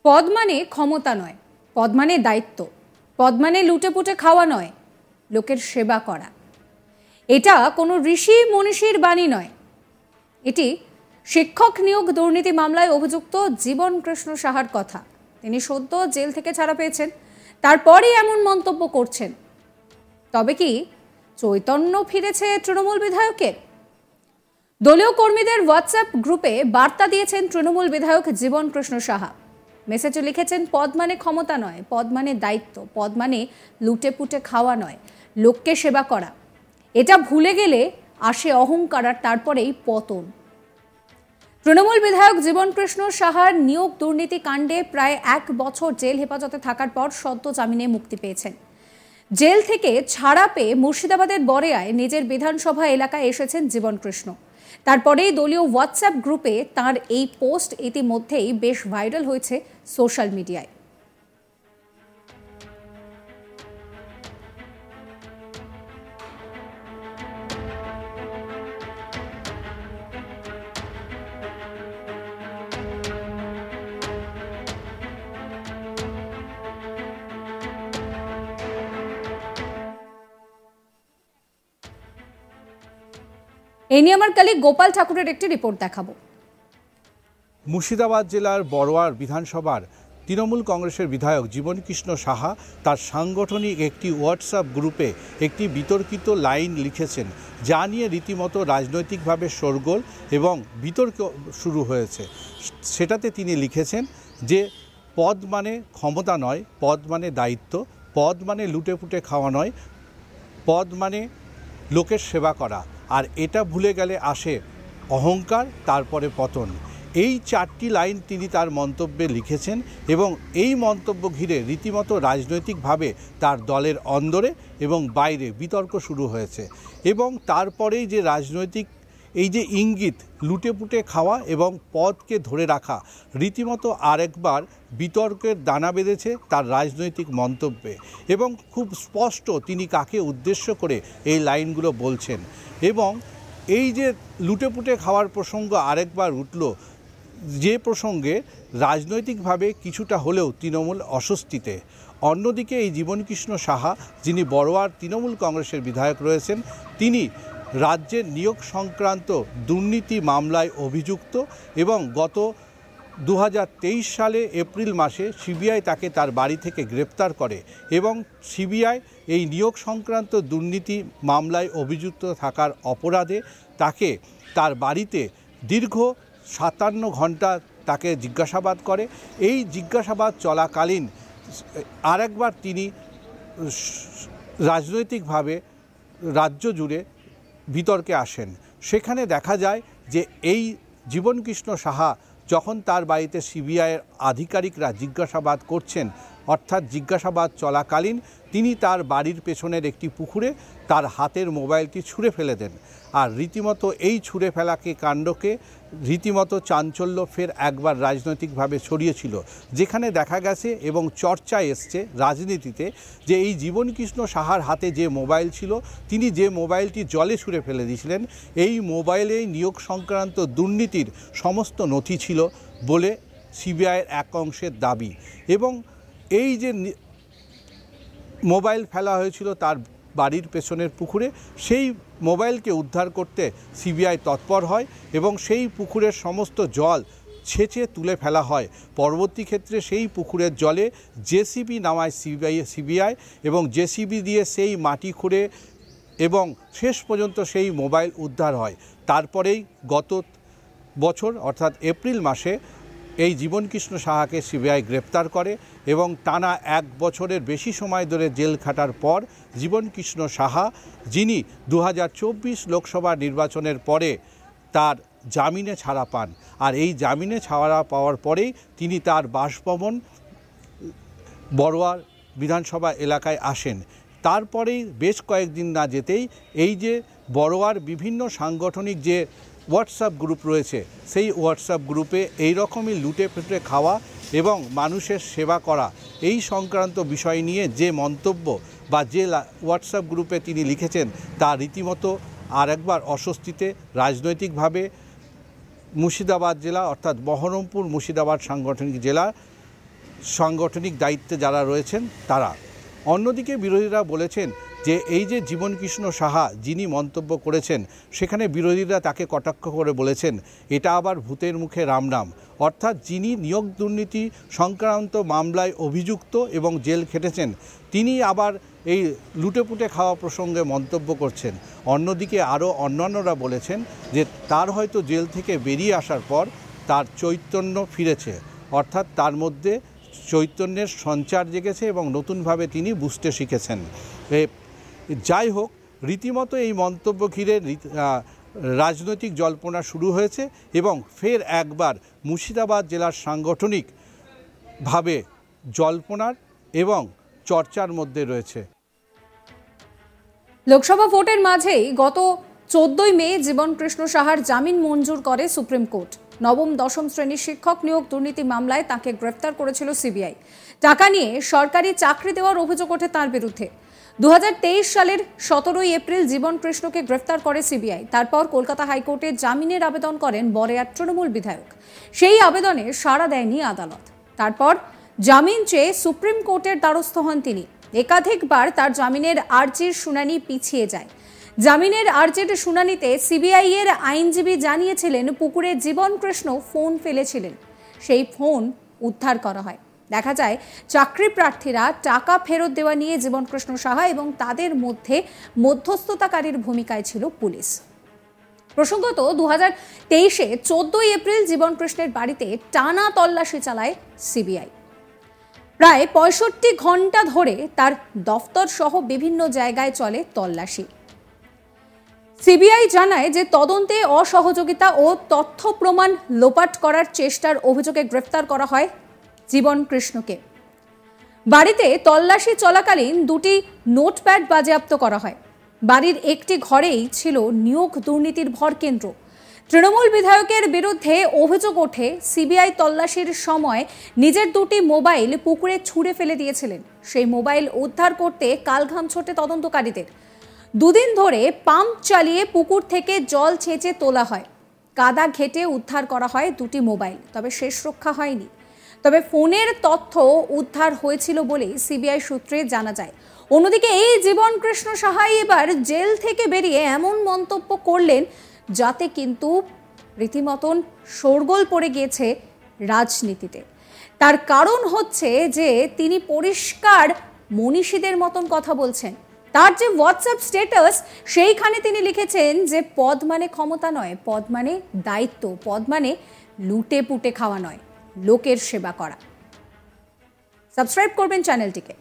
পদ মানে ক্ষমতা নয়, পদ মানে দায়িত্ব, পদ মানে লুটেপুটে খাওয়া নয়, লোকের সেবা করা। এটা কোনো ঋষি মনীষীর বাণী নয়, এটি শিক্ষক নিয়োগ দুর্নীতি মামলায় অভিযুক্ত জীবন কৃষ্ণ সাহার কথা। তিনি সদ্য জেল থেকে ছাড়া পেয়েছেন, তারপরই এমন মন্তব্য করছেন। তবে কি চৈতন্য ফিরেছে তৃণমূল বিধায়কের? দলীয় কর্মীদের হোয়াটসঅ্যাপ গ্রুপে বার্তা দিয়েছেন তৃণমূল বিধায়ক জীবন কৃষ্ণ সাহা। মেসেজে লিখেছেন, পদ মানে ক্ষমতা নয়, পদ মানে দায়িত্ব, পদ মানে লুটেপুটে খাওয়া নয়, লোককে সেবা করা। এটা ভুলে গেলে আসে অহংকার, আর তারপরেই পতন। তৃণমূল বিধায়ক জীবন কৃষ্ণ সাহার নিয়োগ দুর্নীতি কাণ্ডে প্রায় 1 বছর জেল হেফাজতে থাকার পর সদ্য জামিনে মুক্তি পেয়েছেন। জেল থেকে ছাড়া পেয়ে মুর্শিদাবাদের বরেয়ায় নিজের বিধানসভা এলাকায় এসেছেন জীবন কৃষ্ণ। তারপরেই দলীয় হোয়াটসঅ্যাপ গ্রুপে তার এই পোস্ট ইতিমধ্যেই বেশ ভাইরাল হয়েছে সোশ্যাল মিডিয়ায়। এই নিয়ে আমার কলিগ গোপাল ঠাকুরের একটি রিপোর্ট দেখাবো। মুর্শিদাবাদ জেলার বড়োয়ার বিধানসভার তৃণমূল কংগ্রেসের বিধায়ক জীবন কৃষ্ণ সাহা তার সাংগঠনিক একটি হোয়াটসঅ্যাপ গ্রুপে একটি বিতর্কিত লাইন লিখেছেন, যা নিয়ে রীতিমতো রাজনৈতিকভাবে শোরগোল এবং বিতর্ক শুরু হয়েছে। সেটাতে তিনি লিখেছেন যে পদ মানে ক্ষমতা নয়, পদ মানে দায়িত্ব, পদ মানে লুটেপুটে খাওয়া নয়, পদ মানে লোকের সেবা করা, আর এটা ভুলে গেলে আসে অহংকার, তারপরে পতন। এই 4টি লাইন তিনি তার মন্তব্যে লিখেছেন এবং এই মন্তব্য ঘিরে রীতিমতো রাজনৈতিকভাবে তার দলের অন্দরে এবং বাইরে বিতর্ক শুরু হয়েছে। এবং তারপরেই যে রাজনৈতিক এই যে ইঙ্গিত লুটেপুটে খাওয়া এবং পদকে ধরে রাখা, রীতিমতো আরেকবার বিতর্কের দানা বেঁধেছে তার রাজনৈতিক মন্তব্যে। এবং খুব স্পষ্ট তিনি কাকে উদ্দেশ্য করে এই লাইনগুলো বলছেন। এবং এই যে লুটেপুটে খাওয়ার প্রসঙ্গ আরেকবার উঠল, যে প্রসঙ্গে রাজনৈতিকভাবে কিছুটা হলেও তৃণমূল অস্বস্তিতে। অন্যদিকে এই জীবন কৃষ্ণ সাহা, যিনি বড়োয়ার তৃণমূল কংগ্রেসের বিধায়ক রয়েছেন, তিনি রাজ্যের নিয়োগ সংক্রান্ত দুর্নীতি মামলায় অভিযুক্ত এবং গত 2023 সালে এপ্রিল মাসে সিবিআই তাকে তার বাড়ি থেকে গ্রেপ্তার করে এবং সিবিআই এই নিয়োগ সংক্রান্ত দুর্নীতি মামলায় অভিযুক্ত থাকার অপরাধে তাকে তার বাড়িতে দীর্ঘ 57 ঘন্টা তাকে জিজ্ঞাসাবাদ করে। এই জিজ্ঞাসাবাদ চলাকালীন আরেকবার তিনি রাজনৈতিকভাবে রাজ্য জুড়ে বিতর্কে আসেন। সেখানে দেখা যায় যে এই জীবন কৃষ্ণ সাহা যখন তার বাড়িতে সিবিআইয়ের আধিকারিকরা জিজ্ঞাসাবাদ করছেন, অর্থাৎ জিজ্ঞাসাবাদ চলাকালীন তিনি তার বাড়ির পেছনের একটি পুকুরে তার হাতের মোবাইলটি ছুঁড়ে ফেলে দেন। আর রীতিমতো এই ছুঁড়ে ফেলাকে কাণ্ডকে রীতিমতো চাঞ্চল্য ফের একবার রাজনৈতিকভাবে ছড়িয়েছিল, যেখানে দেখা গেছে এবং চর্চায় এসছে রাজনীতিতে যে এই জীবন কৃষ্ণ সাহার হাতে যে মোবাইল ছিল, তিনি যে মোবাইলটি জলে ছুঁড়ে ফেলে দিয়েছিলেন, এই মোবাইলেই নিয়োগ সংক্রান্ত দুর্নীতির সমস্ত নথি ছিল বলে সিবিআইয়ের এক অংশের দাবি। এবং এই যে মোবাইল ফেলা হয়েছিল তার বাড়ির পেছনের পুকুরে, সেই মোবাইলকে উদ্ধার করতে সিবিআই তৎপর হয় এবং সেই পুকুরের সমস্ত জল ছেঁচে তুলে ফেলা হয়। পরবর্তী ক্ষেত্রে সেই পুকুরের জলে জেসিবি নামায় সিবিআই এবং জেসিবি দিয়ে সেই মাটি খুঁড়ে এবং শেষ পর্যন্ত সেই মোবাইল উদ্ধার হয়। তারপরেই গত বছর অর্থাৎ এপ্রিল মাসে এই জীবন কৃষ্ণ সাহাকে সিবিআই গ্রেপ্তার করে এবং টানা 1 বছরের বেশি সময় ধরে জেল খাটার পর জীবন কৃষ্ণ সাহা, যিনি 2024 লোকসভা নির্বাচনের পরে তার জামিনে ছাড়া পান, আর এই জামিনে ছাড়া পাওয়ার পরেই তিনি তার বাসভবন বড়োয়ার বিধানসভা এলাকায় আসেন। তারপরেই বেশ কয়েকদিন না যেতেই এই যে বড়োয়ার বিভিন্ন সাংগঠনিক যে হোয়াটসঅ্যাপ গ্রুপ রয়েছে, সেই হোয়াটসঅ্যাপ গ্রুপে এই রকমই লুটে পুটে খাওয়া এবং মানুষের সেবা করা এই সংক্রান্ত বিষয় নিয়ে যে মন্তব্য বা যে হোয়াটসঅ্যাপ গ্রুপে তিনি লিখেছেন, তা রীতিমতো আরেকবার অস্বস্তিতে মুর্শিদাবাদ জেলা অর্থাৎ বহরমপুর মুর্শিদাবাদ সাংগঠনিক জেলা সাংগঠনিক দায়িত্বে যারা রয়েছেন তারা। অন্যদিকে বিরোধীরা বলেছেন যে এই যে জীবনকৃষ্ণ সাহা যিনি মন্তব্য করেছেন, সেখানে বিরোধীরা তাকে কটাক্ষ করে বলেছেন এটা আবার ভূতের মুখে রাম নাম, অর্থাৎ যিনি নিয়োগ দুর্নীতি সংক্রান্ত মামলায় অভিযুক্ত এবং জেল খেটেছেন তিনি আবার এই লুটেপুটে খাওয়া প্রসঙ্গে মন্তব্য করছেন। অন্যদিকে আরও অন্যান্যরা বলেছেন যে তার হয়তো জেল থেকে বেরিয়ে আসার পর তার চৈতন্য ফিরেছে, অর্থাৎ তার মধ্যে চৈতন্যের সঞ্চার জেগেছে এবং নতুনভাবে তিনি বুঝতে শিখেছেন। যাই হোক, রীতিমতো এই মন্তব্য ঘিরে রাজনৈতিক জল্পনা শুরু হয়েছে এবং ফের একবার মুর্শিদাবাদ জেলার সাংগঠনিকভাবে জল্পনার এবং চর্চার মধ্যে রয়েছে। লোকসভা ভোটের মাঝেই গত 14ই মে জীবনকৃষ্ণ সাহার জামিন মঞ্জুর করে সুপ্রিম কোর্ট। নবম দশম শ্রেণীর শিক্ষক নিয়োগ দুর্নীতি মামলায় তাকে গ্রেফতার করেছিল সিবিআই। টাকা নিয়ে সরকারি চাকরি দেওয়ার অভিযোগ ওঠে তার বিরুদ্ধে। 2023 সালের 17ই এপ্রিল জীবনকৃষ্ণকে গ্রেফতার করে সিবিআই। তারপর কলকাতা হাইকোর্টে জামিনের আবেদন করেন বরেয়ার তৃণমূল বিধায়ক। সেই আবেদনে সাড়া দেয়নি আদালত। তারপর জামিন চেয়ে সুপ্রিম কোর্টের দ্বারস্থ হন তিনি। একাধিকবার তার জামিনের আর্জির শুনানি পিছিয়ে যায়। জামিনের আর্জির শুনানিতে সিবিআই এর আইনজীবী জানিয়েছিলেন পুকুরে জীবনকৃষ্ণ ফোন ফেলেছিলেন, সেই ফোন উদ্ধার করা হয়। দেখা যায় চাকরি প্রার্থীরা টাকা ফেরত দেওয়া নিয়ে জীবনকৃষ্ণ সাহা এবং তাদের মধ্যে মধ্যস্থতাকারীর ভূমিকায় ছিল পুলিশ। প্রসঙ্গত 2023-এ 14ই এপ্রিল জীবনকৃষ্ণের বাড়িতে টানা তল্লাশি চালায় সিবিআই। প্রায় 65 ঘন্টা ধরে তার দফতর সহ বিভিন্ন জায়গায় চলে তল্লাশি। সিবিআই জানায় যে তদন্তে অসহযোগিতা ও তথ্য প্রমাণ লোপাট করার চেষ্টার অভিযোগে গ্রেফতার করা হয় জীবনকৃষ্ণকে। বাড়িতে তল্লাশি চলাকালীন দুটি নোটপ্যাড বাজেয়াপ্ত করা হয়। বাড়ির একটি ঘরেই ছিল নিয়োগ দুর্নীতির ভরকেন্দ্র। তৃণমূল বিধায়কের বিরুদ্ধে অভিযোগ ওঠে সিবিআই তল্লাশির সময় নিজের দুটি মোবাইল পুকুরে ছুঁড়ে ফেলে দিয়েছিলেন। সেই মোবাইল উদ্ধার করতে কালঘাম ছোটে তদন্তকারীদের। দুদিন ধরে পাম্প চালিয়ে পুকুর থেকে জল ছেঁচে তোলা হয়। কাদা ঘেটে উদ্ধার করা হয় দুটি মোবাইল, তবে শেষ রক্ষা হয়নি। তবে ফোনের তথ্য উদ্ধার হয়েছিল বলেই সিবিআই সূত্রে জানা যায়। অন্যদিকে এই জীবনকৃষ্ণ সাহা এবার জেল থেকে বেরিয়ে এমন মন্তব্য করলেন যাতে কিন্তু রীতিমতন শোরগোল পড়ে গিয়েছে রাজনীতিতে। তার কারণ হচ্ছে যে তিনি পরিষ্কার মনীষীদের মতন কথা বলছেন। তার যে হোয়াটসঅ্যাপ স্ট্যাটাস, সেইখানে তিনি লিখেছেন যে পদ মানে ক্ষমতা নয়, পদ মানে দায়িত্ব, পদ মানে লুটে পুটে খাওয়া নয়, লোকের সেবা করা। সাবস্ক্রাইব করবেন চ্যানেলটিকে।